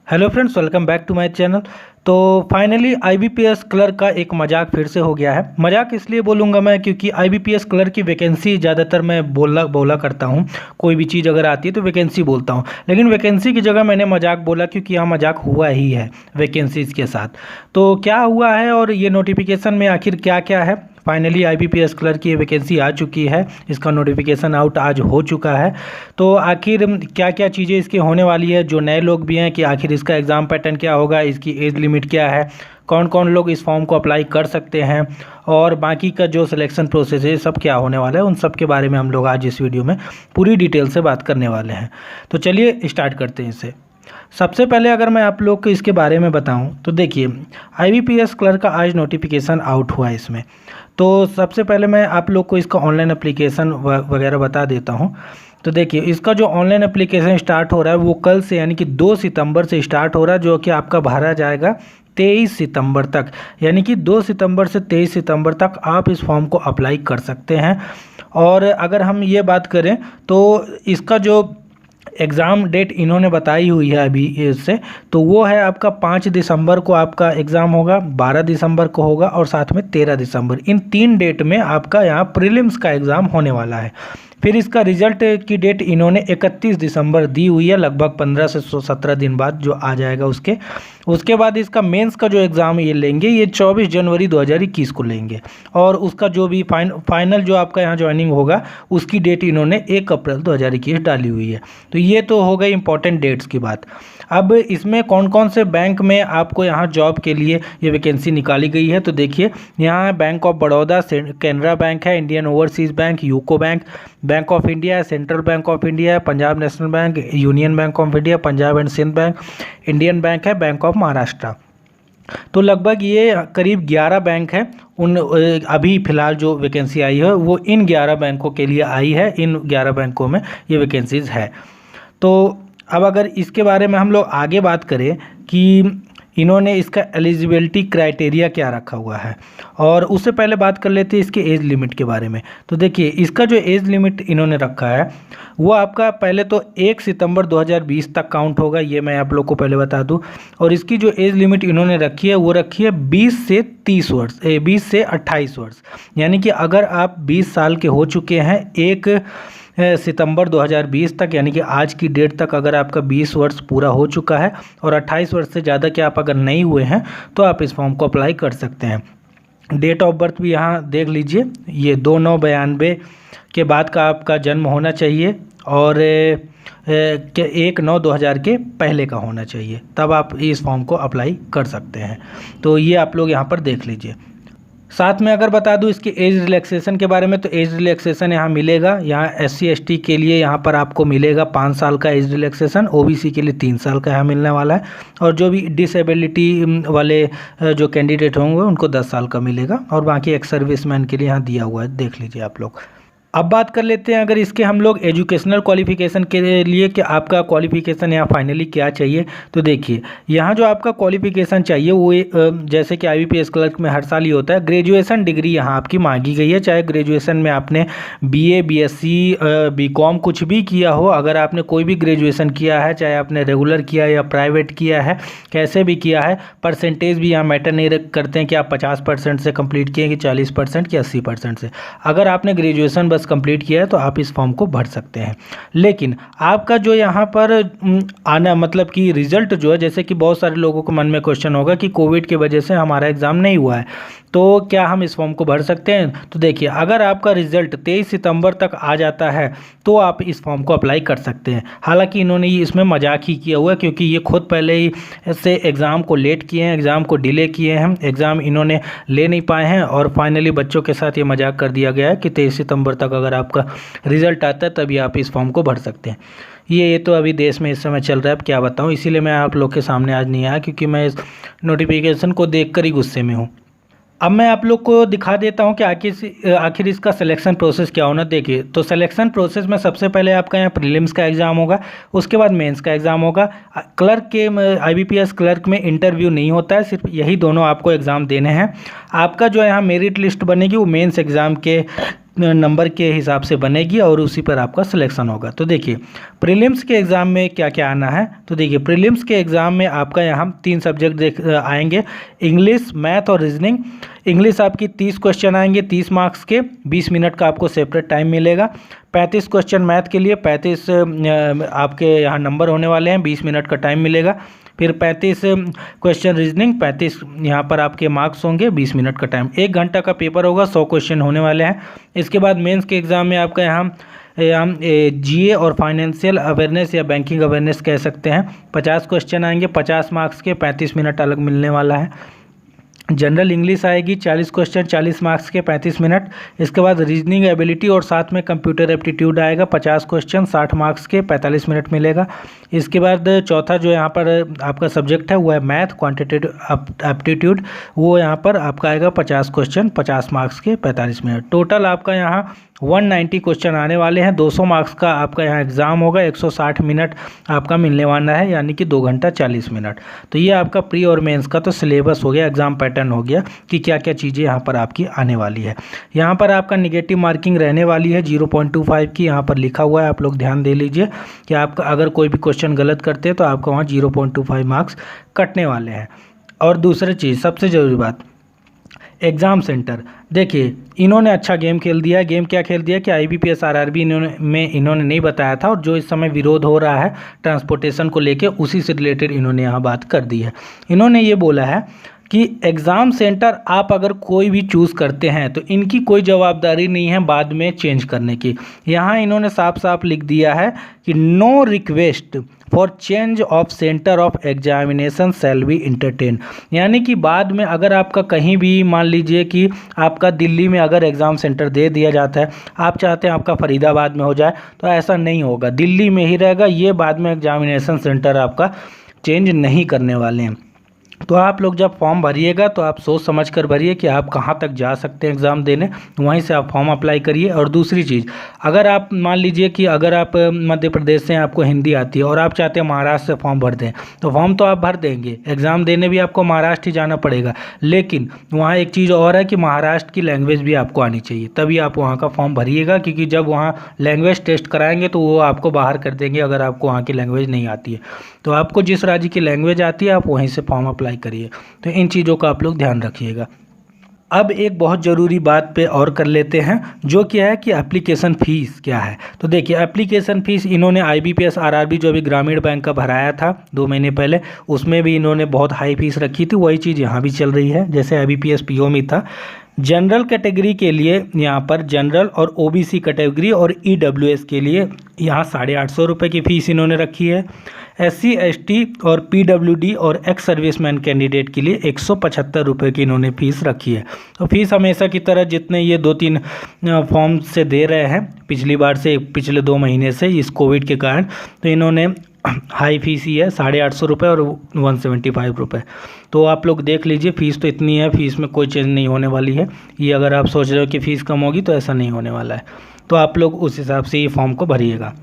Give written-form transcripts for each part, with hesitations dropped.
Hello friends, welcome back to my channel. तो finally IBPS clerk का एक मजाक फिर से हो गया है। मजाक इसलिए बोलूँगा मैं क्योंकि आईबीपीएस क्लर्क की वैकेंसी ज़्यादातर मैं बोला करता हूँ। कोई भी चीज़ अगर आती है तो वैकेंसी बोलता हूँ, लेकिन वैकेंसी की जगह मैंने मजाक बोला क्योंकि यहाँ मजाक हुआ ही है वैकेंसीज़ के साथ। तो क्या हुआ है और ये नोटिफिकेशन में आखिर क्या क्या है। फाइनली आईबीपीएस क्लर्क की वैकेंसी आ चुकी है, इसका नोटिफिकेशन आउट आज हो चुका है। तो आखिर क्या क्या चीज़ें इसकी होने वाली है, जो नए लोग भी हैं कि आखिर इसका एग्ज़ाम पैटर्न क्या होगा, इसकी एज लिमिट क्या है, कौन कौन लोग इस फॉर्म को अप्लाई कर सकते हैं, और बाकी का जो सिलेक्शन प्रोसेस है सब क्या होने वाला है, उन सब के बारे में हम लोग आज इस वीडियो में पूरी डिटेल से बात करने वाले हैं। तो चलिए स्टार्ट करते हैं इसे। सबसे पहले अगर मैं आप लोग को इसके बारे में बताऊं तो देखिए, आईबीपीएस क्लर्क का आज नोटिफिकेशन आउट हुआ है इसमें। तो सबसे पहले मैं आप लोग को इसका ऑनलाइन एप्लीकेशन वगैरह बता देता हूं। तो देखिए, इसका जो ऑनलाइन एप्लीकेशन स्टार्ट हो रहा है वो कल से यानी कि 2 सितंबर से स्टार्ट हो रहा है, जो कि आपका भरा जाएगा 23 सितंबर तक। यानी कि 2 सितंबर से 23 सितंबर तक आप इस फॉर्म को अप्लाई कर सकते हैं। और अगर हम ये बात करें तो इसका जो एग्ज़ाम डेट इन्होंने बताई हुई है अभी इससे, तो वो है आपका 5 दिसंबर को आपका एग्ज़ाम होगा, 12 दिसंबर को होगा और साथ में 13 दिसंबर। इन 3 डेट में आपका यहाँ प्रीलिम्स का एग्ज़ाम होने वाला है। फिर इसका रिजल्ट की डेट इन्होंने 31 दिसंबर दी हुई है, लगभग 15 से 17 दिन बाद जो आ जाएगा उसके बाद इसका मेंस का जो एग्ज़ाम ये लेंगे, ये 24 जनवरी 2021 को लेंगे। और उसका जो भी फाइनल जो आपका यहाँ ज्वाइनिंग होगा उसकी डेट इन्होंने 1 अप्रैल 2021 डाली हुई है। तो ये तो हो गई इंपॉर्टेंट डेट्स की बात। अब इसमें कौन कौन से बैंक में आपको यहाँ जॉब के लिए ये वैकेंसी निकाली गई है, तो देखिए यहाँ Bank of Baroda, Canara Bank है, Indian Overseas Bank, UCO Bank, Bank of India है, सेंट्रल बैंक ऑफ इंडिया है, Punjab National Bank, Union Bank of India, Punjab and Sind Bank, Indian Bank है, बैंक ऑफ महाराष्ट्र। तो लगभग ये करीब 11 बैंक हैं। उन अभी फ़िलहाल जो वैकेंसी आई है वो इन 11 बैंकों के लिए आई है। इन 11 बैंकों में ये वैकेंसीज़ है। तो अब अगर इसके बारे में हम लोग आगे बात करें कि इन्होंने इसका एलिजिबिलिटी क्राइटेरिया क्या रखा हुआ है, और उससे पहले बात कर लेते हैं इसके एज लिमिट के बारे में। तो देखिए, इसका जो एज लिमिट इन्होंने रखा है वो आपका पहले तो 1 सितंबर 2020 तक काउंट होगा, ये मैं आप लोग को पहले बता दूं। और इसकी जो एज लिमिट इन्होंने रखी है वो रखी है 20 से 30 वर्ष, 20 से 28 वर्ष। यानी कि अगर आप 20 साल के हो चुके हैं 1 सितंबर 2020 तक, यानी कि आज की डेट तक अगर आपका 20 वर्ष पूरा हो चुका है और 28 वर्ष से ज़्यादा के आप अगर नहीं हुए हैं तो आप इस फॉर्म को अप्लाई कर सकते हैं। डेट ऑफ बर्थ भी यहाँ देख लीजिए, ये 2/9/92 के बाद का आपका जन्म होना चाहिए और 1/9/2000 के पहले का होना चाहिए, तब आप इस फॉर्म को अप्लाई कर सकते हैं। तो ये आप लोग यहाँ पर देख लीजिए। साथ में अगर बता दूं इसकी एज रिलैक्सेशन के बारे में, तो एज रिलैक्सेशन यहाँ मिलेगा। यहाँ SC ST के लिए यहाँ पर आपको मिलेगा 5 साल का एज रिलैक्सेशन, OBC के लिए 3 साल का यहाँ मिलने वाला है, और जो भी डिसेबिलिटी वाले जो कैंडिडेट होंगे उनको 10 साल का मिलेगा, और बाकी एक्स सर्विसमैन के लिए यहाँ दिया हुआ है, देख लीजिए आप लोग। अब बात कर लेते हैं अगर इसके हम लोग एजुकेशनल क्वालिफिकेशन के लिए कि आपका क्वालिफिकेशन यहाँ फाइनली क्या चाहिए। तो देखिए, यहाँ जो आपका क्वालिफिकेशन चाहिए वो जैसे कि आईबीपीएस क्लर्क में हर साल ही होता है, ग्रेजुएशन डिग्री यहाँ आपकी मांगी गई है। चाहे ग्रेजुएशन में आपने BA BSc BCom कुछ भी किया हो, अगर आपने कोई भी ग्रेजुएशन किया है, चाहे आपने रेगुलर किया है या प्राइवेट किया है, कैसे भी किया है, परसेंटेज भी यहाँ मैटर नहीं करते हैं कि आप 50% से कंप्लीट किए कि 40% कि 80% से। अगर आपने ग्रेजुएशन कंप्लीट किया है तो आप इस फॉर्म को भर सकते हैं। लेकिन आपका जो यहाँ पर आना मतलब कि रिजल्ट जो है, जैसे कि बहुत सारे लोगों को मन में क्वेश्चन होगा कि कोविड की वजह से हमारा एग्ज़ाम नहीं हुआ है, तो क्या हम इस फॉर्म को भर सकते हैं। तो देखिए, अगर आपका रिजल्ट 23 सितंबर तक आ जाता है तो आप इस फॉर्म को अप्लाई कर सकते हैं। हालांकि इन्होंने इसमें मजाक ही किया हुआ है क्योंकि ये खुद पहले ही से एग्ज़ाम को लेट किए हैं, एग्ज़ाम को डिले किए हैं, एग्ज़ाम इन्होंने ले नहीं पाए हैं, और फाइनली बच्चों के साथ ये मजाक कर दिया गया है कि 23 सितंबर तक अगर आपका रिजल्ट आता है तभी आप इस फॉर्म को भर सकते हैं। ये तो अभी देश में इस समय चल रहा है, अब क्या बताऊँ, इसीलिए मैं आप लोग के सामने आज नहीं आया क्योंकि मैं इस नोटिफिकेशन को देखकर ही गुस्से में हूँ। अब मैं आप लोग को दिखा देता हूँ कि आखिर इसका सिलेक्शन प्रोसेस क्या होना। देखिए, तो सिलेक्शन प्रोसेस में सबसे पहले आपका यहाँ प्रीलिम्स का एग्ज़ाम होगा, उसके बाद मेंस का एग्ज़ाम होगा। क्लर्क के आईबीपीएस क्लर्क में इंटरव्यू नहीं होता है, सिर्फ यही दोनों आपको एग्ज़ाम देने हैं। आपका जो यहाँ मेरिट लिस्ट बनेगी वो मेंस एग्ज़ाम के नंबर के हिसाब से बनेगी और उसी पर आपका सिलेक्शन होगा। तो देखिए प्रीलिम्स के एग्ज़ाम में क्या क्या आना है। तो देखिए प्रीलिम्स के एग्ज़ाम में आपका यहाँ 3 सब्जेक्ट आएंगे, इंग्लिश, मैथ और रीजनिंग। इंग्लिश आपकी 30 क्वेश्चन आएंगे 30 मार्क्स के, 20 मिनट का आपको सेपरेट टाइम मिलेगा। 35 क्वेश्चन मैथ के लिए 35 आपके यहाँ नंबर होने वाले हैं, 20 मिनट का टाइम मिलेगा। फिर 35 क्वेश्चन रीजनिंग, 35 यहाँ पर आपके मार्क्स होंगे, 20 मिनट का टाइम। 1 घंटा का पेपर होगा, 100 क्वेश्चन होने वाले हैं। इसके बाद मेंस के एग्ज़ाम में आपका यहाँ जीए और फाइनेंशियल अवेयरनेस या बैंकिंग अवेयरनेस कह सकते हैं, 50 क्वेश्चन आएंगे 50 मार्क्स के, 35 मिनट अलग मिलने वाला है। जनरल इंग्लिश आएगी 40 क्वेश्चन 40 मार्क्स के, 35 मिनट। इसके बाद रीजनिंग एबिलिटी और साथ में कंप्यूटर एप्टीट्यूड आएगा 50 क्वेश्चन 60 मार्क्स के, 45 मिनट मिलेगा। इसके बाद चौथा जो यहाँ पर आपका सब्जेक्ट है वो है मैथ क्वांटिटेटिव एप्टीट्यूड, वो यहाँ पर आपका आएगा 50 क्वेश्चन 50 मार्क्स के, 45 मिनट। टोटल आपका यहाँ 190 क्वेश्चन आने वाले हैं। 200 मार्क्स का आपका यहाँ एग्ज़ाम होगा, 160 मिनट आपका मिलने वाला है, यानी कि 2 घंटा 40 मिनट। तो ये आपका प्री और मेंस का तो सिलेबस हो गया, एग्ज़ाम पैटर्न हो गया कि क्या क्या चीज़ें यहाँ पर आपकी आने वाली है। यहाँ पर आपका निगेटिव मार्किंग रहने वाली है 0.25 की, यहाँ पर लिखा हुआ है, आप लोग ध्यान दे लीजिए कि आपका अगर कोई भी क्वेश्चन गलत करते हैं तो आपको वहाँ 0.25 मार्क्स कटने वाले हैं। और दूसरी चीज़ सबसे ज़रूरी बात, एग्ज़ाम सेंटर। देखिए इन्होंने अच्छा गेम खेल दिया। गेम क्या खेल दिया कि IBPS RRB इन्होंने नहीं बताया था, और जो इस समय विरोध हो रहा है ट्रांसपोर्टेशन को लेके, उसी से रिलेटेड इन्होंने यहाँ बात कर दी है। इन्होंने ये बोला है कि एग्ज़ाम सेंटर आप अगर कोई भी चूज़ करते हैं तो इनकी कोई जवाबदारी नहीं है बाद में चेंज करने की। यहाँ इन्होंने साफ साफ लिख दिया है कि no request for change of centre of examination shall be entertain, यानी कि बाद में अगर आपका कहीं भी मान लीजिए कि आपका दिल्ली में अगर एग्ज़ाम सेंटर दे दिया जाता है, आप चाहते हैं आपका फरीदाबाद में हो जाए, तो ऐसा नहीं होगा, दिल्ली में ही रहेगा। ये बाद में एग्जामिनेशन सेंटर आपका चेंज नहीं करने वाले हैं। तो आप लोग जब फॉर्म भरिएगा तो आप सोच समझ कर भरिए कि आप कहाँ तक जा सकते हैं एग्ज़ाम देने, वहीं से आप फॉर्म अप्लाई करिए। और दूसरी चीज़, अगर आप मान लीजिए कि अगर आप मध्य प्रदेश से आपको हिंदी आती है और आप चाहते हैं महाराष्ट्र से फॉर्म भर दें, तो फॉर्म तो आप भर देंगे, एग्ज़ाम देने भी आपको महाराष्ट्र ही जाना पड़ेगा। लेकिन वहाँ एक चीज़ और है कि महाराष्ट्र की लैंग्वेज भी आपको आनी चाहिए, तभी आप वहाँ का फॉर्म भरिएगा, क्योंकि जब वहाँ लैंग्वेज टेस्ट कराएंगे तो वो आपको बाहर कर देंगे अगर आपको वहाँ की लैंग्वेज नहीं आती है। तो आपको जिस राज्य की लैंग्वेज आती है आप वहीं से फॉर्म अप्लाई करिए। तो इन चीज़ों का आप लोग ध्यान रखिएगा। अब एक बहुत ज़रूरी बात पे और कर लेते हैं, जो क्या है कि एप्लीकेशन फ़ीस क्या है। तो देखिए एप्लीकेशन फ़ीस इन्होंने IBPS RRB जो अभी ग्रामीण बैंक का भराया था 2 महीने पहले, उसमें भी इन्होंने बहुत हाई फीस रखी थी। वही चीज़ यहाँ भी चल रही है जैसे IBPS PO में था। जनरल कैटेगरी के लिए यहाँ पर जनरल और OBC कैटेगरी और EWS के लिए यहाँ 850 रुपये की फ़ीस इन्होंने रखी है। SC ST और PWD और एक्स सर्विसमैन कैंडिडेट के लिए 175 रुपये की इन्होंने फ़ीस रखी है। तो फीस हमेशा की तरह जितने ये 2-3 फॉर्म से दे रहे हैं पिछली बार से, पिछले 2 महीने से इस कोविड के कारण, तो इन्होंने हाई फीस ही है 850 रुपये और 175 रुपये। तो आप लोग देख लीजिए, फ़ीस तो इतनी है, फ़ीस में कोई चेंज नहीं होने वाली है। ये अगर आप सोच रहे हो कि फ़ीस कम होगी तो ऐसा नहीं होने वाला है। तो आप लोग उस हिसाब से ये फॉर्म को भरिएगा।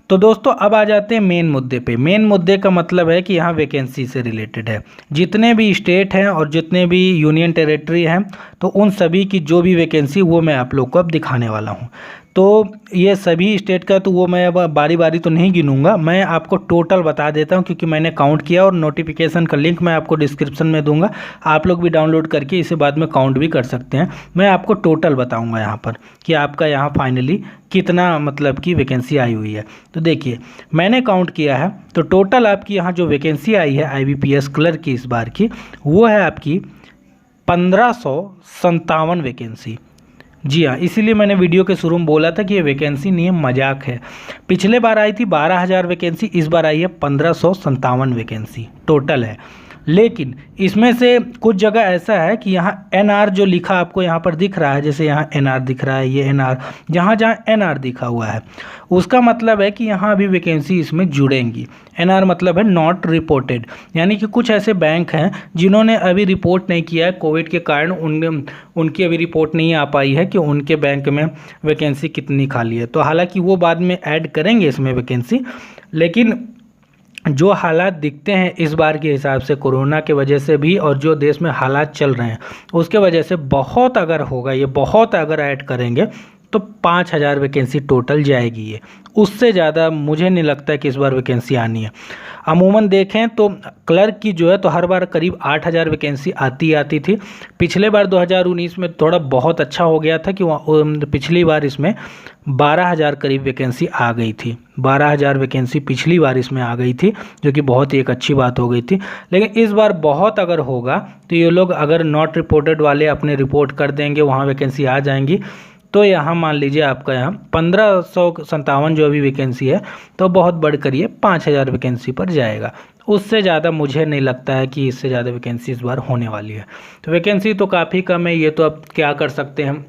तो दोस्तों अब आ जाते हैं मेन मुद्दे पे। मेन मुद्दे का मतलब है कि यहाँ वैकेंसी से रिलेटेड है। जितने भी स्टेट हैं और जितने भी यूनियन टेरिटरी हैं, तो उन सभी की जो भी वैकेंसी वो मैं आप लोग को अब दिखाने वाला हूँ। तो ये सभी स्टेट का तो वो मैं अब बारी बारी तो नहीं गिनूंगा, मैं आपको टोटल बता देता हूँ क्योंकि मैंने काउंट किया, और नोटिफिकेशन का लिंक मैं आपको डिस्क्रिप्शन में दूंगा। आप लोग भी डाउनलोड करके इसे बाद में काउंट भी कर सकते हैं। मैं आपको टोटल बताऊंगा यहाँ पर कि आपका यहाँ फाइनली कितना मतलब कि वैकेंसी आई हुई है। तो देखिए मैंने काउंट किया है, तो टोटल आपकी यहाँ जो वैकेंसी आई है IBPS क्लर्क की इस बार की, वो है आपकी 1557 वैकेंसी। जी हाँ, इसीलिए मैंने वीडियो के शुरू में बोला था कि ये वैकेंसी नहीं है, मजाक है। पिछले बार आई थी 12,000 वैकेंसी, इस बार आई है 1557 वैकेंसी टोटल है। लेकिन इसमें से कुछ जगह ऐसा है कि यहाँ NR जो लिखा आपको यहाँ पर दिख रहा है, जैसे यहाँ NR दिख रहा है, ये NR, जहाँ जहाँ NR दिखा हुआ है उसका मतलब है कि यहाँ अभी वैकेंसी इसमें जुड़ेंगी। NR मतलब है नॉट रिपोर्टेड, यानी कि कुछ ऐसे बैंक हैं जिन्होंने अभी रिपोर्ट नहीं किया है कोविड के कारण, उनकी अभी रिपोर्ट नहीं आ पाई है कि उनके बैंक में वैकेंसी कितनी खाली है। तो हालांकि वो बाद में ऐड करेंगे इसमें वैकेंसी, लेकिन जो हालात दिखते हैं इस बार के हिसाब से कोरोना के वजह से भी, और जो देश में हालात चल रहे हैं उसके वजह से बहुत अगर होगा, ये बहुत अगर ऐड करेंगे तो 5,000 वैकेंसी टोटल जाएगी ये। उससे ज़्यादा मुझे नहीं लगता है कि इस बार वैकेंसी आनी है। अमूमन देखें तो क्लर्क की जो है तो हर बार करीब 8,000 वैकेंसी आती थी। पिछले बार 2019 में थोड़ा बहुत अच्छा हो गया था कि पिछली बार इसमें 12,000 करीब वैकेंसी आ गई थी। 12,000 वैकेंसी पिछली बार इसमें आ गई थी, जो कि बहुत ही एक अच्छी बात हो गई थी। लेकिन इस बार बहुत अगर होगा तो ये लोग अगर नॉट रिपोर्टेड वाले अपने रिपोर्ट कर देंगे, वहाँ वैकेंसी आ जाएंगी। तो यहाँ मान लीजिए आपका यहाँ 1557 जो अभी वैकेंसी है तो बहुत बढ़कर ये 5,000 वैकेंसी पर जाएगा। उससे ज़्यादा मुझे नहीं लगता है कि इससे ज़्यादा वैकेंसी इस बार होने वाली है। तो वैकेंसी तो काफ़ी कम है, ये तो अब क्या कर सकते हैं।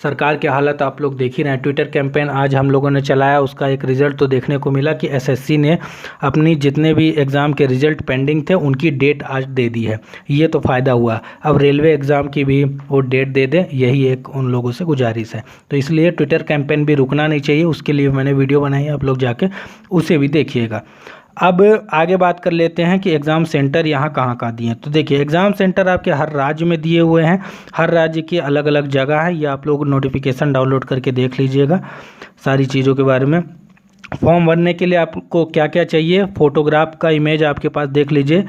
सरकार की हालत आप लोग देख ही रहे हैं। ट्विटर कैंपेन आज हम लोगों ने चलाया, उसका एक रिज़ल्ट तो देखने को मिला कि एसएससी ने अपनी जितने भी एग्ज़ाम के रिज़ल्ट पेंडिंग थे उनकी डेट आज दे दी है। ये तो फ़ायदा हुआ। अब रेलवे एग्ज़ाम की भी वो डेट दे दें, यही एक उन लोगों से गुजारिश है। तो इसलिए ट्विटर कैंपेन भी रुकना नहीं चाहिए, उसके लिए मैंने वीडियो बनाई है, आप लोग जाके उसे भी देखिएगा। अब आगे बात कर लेते हैं कि एग्ज़ाम सेंटर यहाँ कहाँ दिए हैं। तो देखिए एग्ज़ाम सेंटर आपके हर राज्य में दिए हुए हैं, हर राज्य की अलग अलग जगह है। ये आप लोग नोटिफिकेशन डाउनलोड करके देख लीजिएगा सारी चीज़ों के बारे में। फॉर्म भरने के लिए आपको क्या क्या चाहिए, फ़ोटोग्राफ का इमेज आपके पास देख लीजिए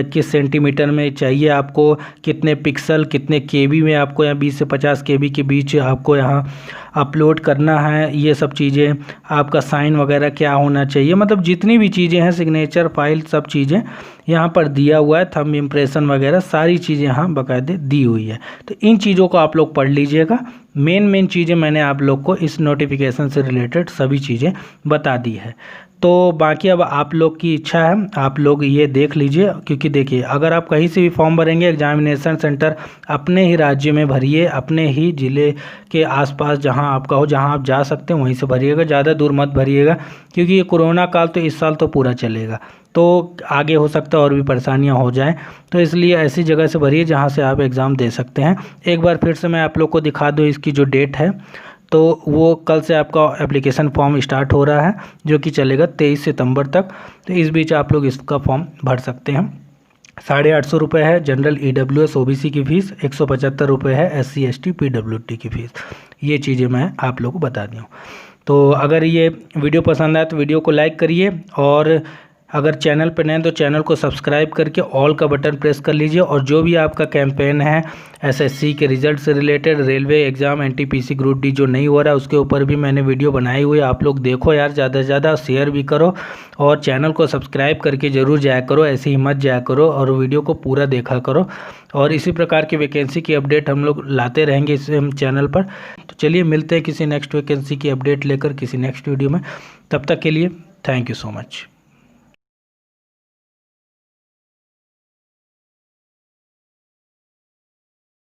किस सेंटीमीटर में चाहिए आपको, कितने पिक्सल, कितने केबी में आपको यहाँ 20 से 50 केबी के बीच आपको यहाँ अपलोड करना है। ये सब चीज़ें, आपका साइन वगैरह क्या होना चाहिए, मतलब जितनी भी चीज़ें हैं, सिग्नेचर फाइल, सब चीज़ें यहाँ पर दिया हुआ है। थंब इम्प्रेशन वगैरह सारी चीज़ें यहाँ बाकायदे दी हुई है। तो इन चीज़ों को आप लोग पढ़ लीजिएगा। मेन चीज़ें मैंने आप लोग को इस नोटिफिकेशन से रिलेटेड सभी चीज़ें बता दी है। तो बाकी अब आप लोग की इच्छा है, आप लोग ये देख लीजिए। क्योंकि देखिए अगर आप कहीं से भी फॉर्म भरेंगे, एग्जामिनेशन सेंटर अपने ही राज्य में भरिए, अपने ही ज़िले के आसपास जहां आपका हो, जहां आप जा सकते हैं वहीं से भरिएगा। ज़्यादा दूर मत भरिएगा, क्योंकि ये कोरोना काल तो इस साल तो पूरा चलेगा, तो आगे हो सकता है और भी परेशानियां हो जाएं। तो इसलिए ऐसी जगह से भरिए जहां से आप एग्ज़ाम दे सकते हैं। एक बार फिर से मैं आप लोग को दिखा दूँ इसकी जो डेट है, तो वो कल से आपका एप्लीकेशन फॉर्म स्टार्ट हो रहा है, जो कि चलेगा 23 सितंबर तक। तो इस बीच आप लोग इसका फॉर्म भर सकते हैं। 850 रुपये है जनरल EWS OBC की फ़ीस, 175 रुपये है SC ST PWD की फ़ीस। ये चीज़ें मैं आप लोग को बता दी हूँ। तो अगर ये वीडियो पसंद आए तो वीडियो को लाइक करिए, और अगर चैनल पर नए तो चैनल को सब्सक्राइब करके ऑल का बटन प्रेस कर लीजिए। और जो भी आपका कैंपेन है एसएससी के रिजल्ट से related, railway exam, NTPC group D जो नहीं हो रहा है उसके ऊपर भी मैंने वीडियो बनाई हुई है। आप लोग देखो यार, ज़्यादा से ज़्यादा शेयर भी करो और चैनल को सब्सक्राइब करके ज़रूर जाया करो, ऐसे ही मत जाया करो, और वीडियो को पूरा देखा करो। और इसी प्रकार की वैकेंसी की अपडेट हम लोग लाते रहेंगे इस चैनल पर। तो चलिए मिलते हैं किसी नेक्स्ट वैकेंसी की अपडेट लेकर किसी नेक्स्ट वीडियो में। तब तक के लिए थैंक यू सो मच।